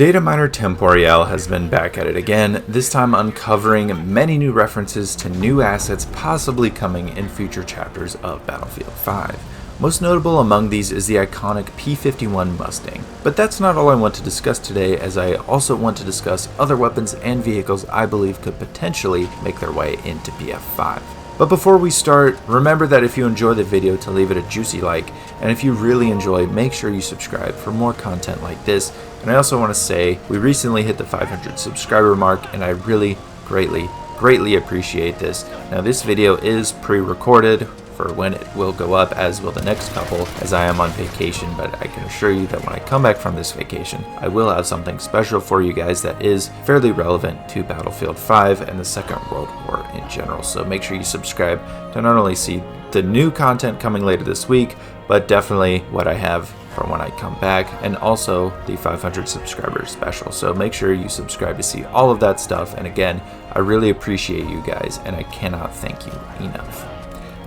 Data Miner Temporyal has been back at it again, this time uncovering many new references to new assets possibly coming in future chapters of Battlefield 5. Most notable among these is the iconic P-51 Mustang. But that's not all I want to discuss today, as I also want to discuss other weapons and vehicles I believe could potentially make their way into BF5. But before we start, remember that if you enjoy the video to leave it a juicy like, and if you really enjoy, make sure you subscribe for more content like this. And I also want to say, we recently hit the 500 subscriber mark, and I really greatly appreciate this. Now this video is pre-recorded for when it will go up, as will the next couple, as I am on vacation, but I can assure you that when I come back from this vacation, I will have something special for you guys that is fairly relevant to Battlefield 5 and the Second World War in general. So make sure you subscribe to not only see the new content coming later this week, but definitely what I have for when I come back, and also the 500 subscribers special. So make sure you subscribe to see all of that stuff, and again, I really appreciate you guys, and I cannot thank you enough.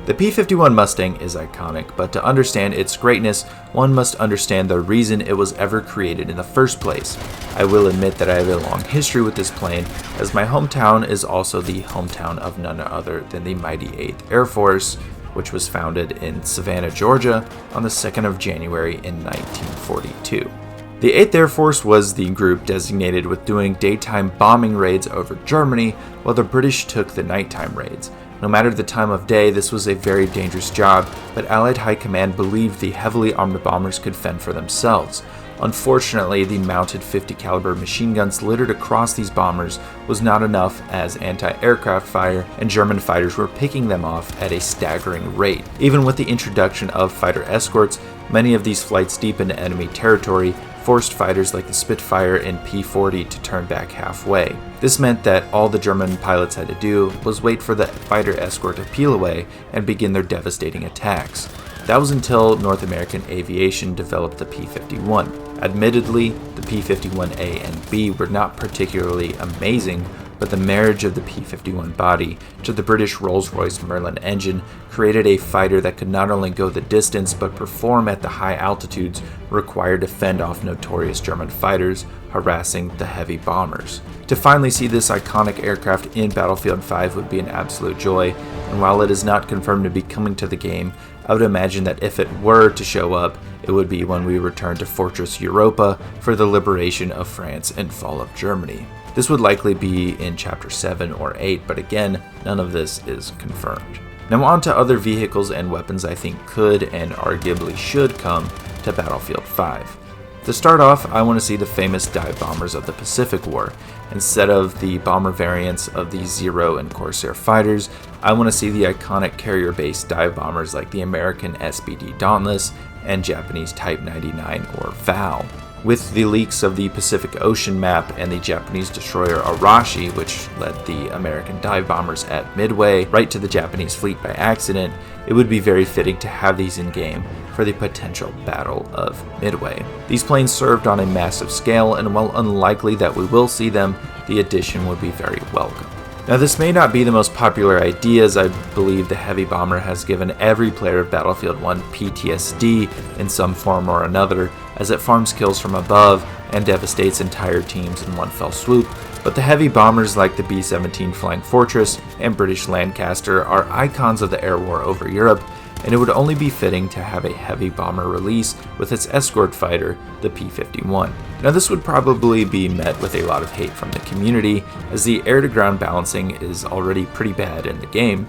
The P-51 Mustang is iconic, but to understand its greatness, one must understand the reason it was ever created in the first place. I will admit that I have a long history with this plane, as my hometown is also the hometown of none other than the mighty 8th Air Force, which was founded in Savannah, Georgia on the 2nd of January in 1942. The 8th Air Force was the group designated with doing daytime bombing raids over Germany, while the British took the nighttime raids. No matter the time of day, this was a very dangerous job, but Allied High Command believed the heavily armored bombers could fend for themselves. Unfortunately, the mounted 50 caliber machine guns littered across these bombers was not enough, as anti-aircraft fire and German fighters were picking them off at a staggering rate. Even with the introduction of fighter escorts, many of these flights deep into enemy territory forced fighters like the Spitfire and P-40 to turn back halfway. This meant that all the German pilots had to do was wait for the fighter escort to peel away and begin their devastating attacks. That was until North American aviation developed the P-51. Admittedly, the P-51A and B were not particularly amazing, but the marriage of the P-51 body to the British Rolls-Royce Merlin engine created a fighter that could not only go the distance but perform at the high altitudes required to fend off notorious German fighters harassing the heavy bombers. To finally see this iconic aircraft in Battlefield 5 would be an absolute joy, and while it is not confirmed to be coming to the game, I would imagine that if it were to show up, it would be when we return to Fortress Europa for the liberation of France and fall of Germany. This would likely be in Chapter 7 or 8, but again, none of this is confirmed. Now on to other vehicles and weapons I think could and arguably should come to Battlefield 5. To start off, I want to see the famous dive bombers of the Pacific War. Instead of the bomber variants of the Zero and Corsair fighters, I want to see the iconic carrier-based dive bombers like the American SBD Dauntless and Japanese Type 99 or VAL. With the leaks of the Pacific Ocean map and the Japanese destroyer Arashi, which led the American dive bombers at Midway right to the Japanese fleet by accident, it would be very fitting to have these in-game for the potential Battle of Midway. These planes served on a massive scale, and while unlikely that we will see them, the addition would be very welcome. Now this may not be the most popular idea, as I believe the heavy bomber has given every player of Battlefield 1 PTSD in some form or another, as it farms kills from above and devastates entire teams in one fell swoop, but the heavy bombers like the B-17 Flying Fortress and British Lancaster are icons of the air war over Europe, and it would only be fitting to have a heavy bomber release with its escort fighter, the P-51. Now this would probably be met with a lot of hate from the community, as the air-to-ground balancing is already pretty bad in the game.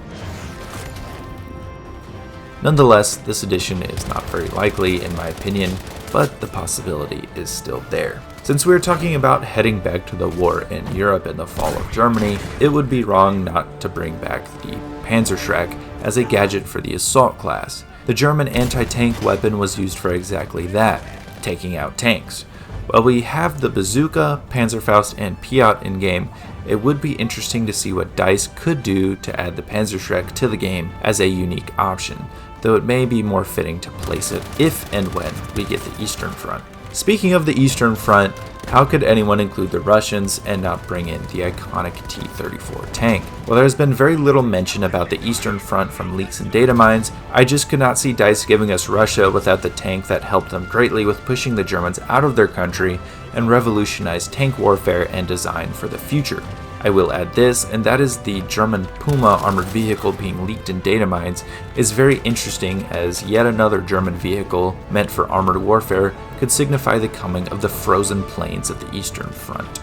Nonetheless, this addition is not very likely in my opinion, but the possibility is still there. Since we are talking about heading back to the war in Europe and the fall of Germany, it would be wrong not to bring back the Panzerschreck as a gadget for the assault class. The German anti-tank weapon was used for exactly that, taking out tanks. While we have the bazooka, Panzerfaust, and Piat in-game, it would be interesting to see what DICE could do to add the Panzerschreck to the game as a unique option, though it may be more fitting to place it if and when we get the Eastern Front. Speaking of the Eastern Front, How could anyone include the Russians and not bring in the iconic T-34 tank? Well, there's been very little mention about the Eastern Front from leaks and data mines. I just could not see DICE giving us Russia without the tank that helped them greatly with pushing the Germans out of their country and revolutionized tank warfare and design for the future. I will add this, and that is the German Puma Armored Vehicle being leaked in data mines is very interesting, as yet another German vehicle meant for armored warfare could signify the coming of the frozen plains of the Eastern Front.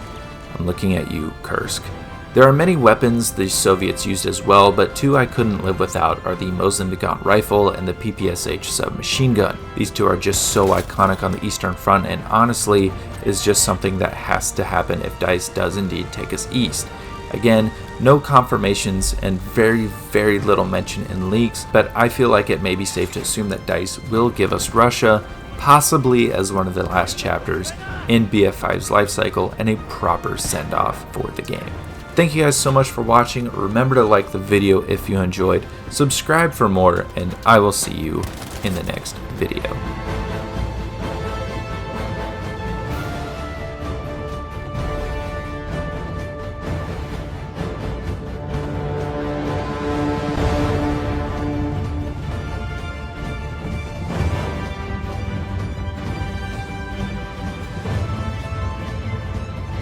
I'm looking at you, Kursk. There are many weapons the Soviets used as well, but two I couldn't live without are the Mosin Nagant rifle and the PPSH submachine gun. These two are just so iconic on the Eastern Front, and honestly is just something that has to happen if DICE does indeed take us east. Again, no confirmations and very little mention in leaks, but I feel like it may be safe to assume that DICE will give us Russia, possibly as one of the last chapters in BF5's lifecycle and a proper send-off for the game. Thank you guys so much for watching. Remember to like the video if you enjoyed, subscribe for more, and I will see you in the next video.